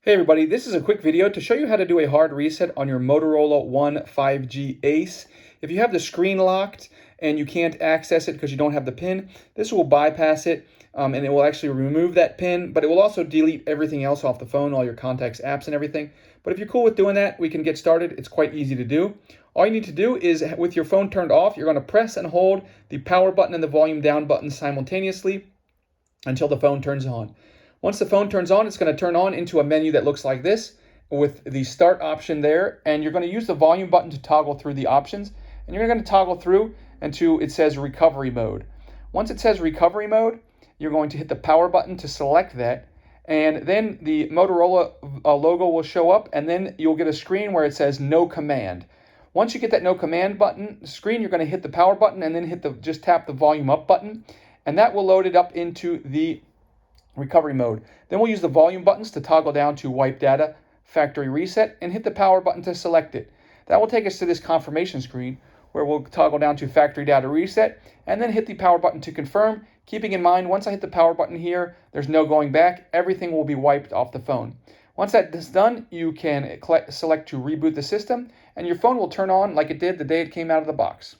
Hey everybody, this is a quick video to show you how to do a hard reset on your Motorola One 5G Ace. If you have the screen locked and you can't access it because you don't have the PIN, this will bypass it and it will actually remove that PIN, but it will also delete everything else off the phone, all your contacts, apps, and everything. But if you're cool with doing that, we can get started. It's quite easy to do. All you need to do is, with your phone turned off, you're going to press and hold the power button and the volume down button simultaneously until the phone turns on. Once the phone turns on, it's going to turn on into a menu that looks like this with the start option there, and you're going to use the volume button to toggle through the options, and you're going to toggle through until it says recovery mode. Once it says recovery mode, you're going to hit the power button to select that, and then the Motorola logo will show up, and then you'll get a screen where it says no command. Once you get that no command button screen, you're going to hit the power button and then just tap the volume up button, and that will load it up into the recovery mode. Then we'll use the volume buttons to toggle down to wipe data, factory reset, and hit the power button to select it. That will take us to this confirmation screen where we'll toggle down to factory data reset and then hit the power button to confirm, keeping in mind once I hit the power button here, there's no going back. Everything will be wiped off the phone. Once that is done, you can select to reboot the system and your phone will turn on like it did the day it came out of the box.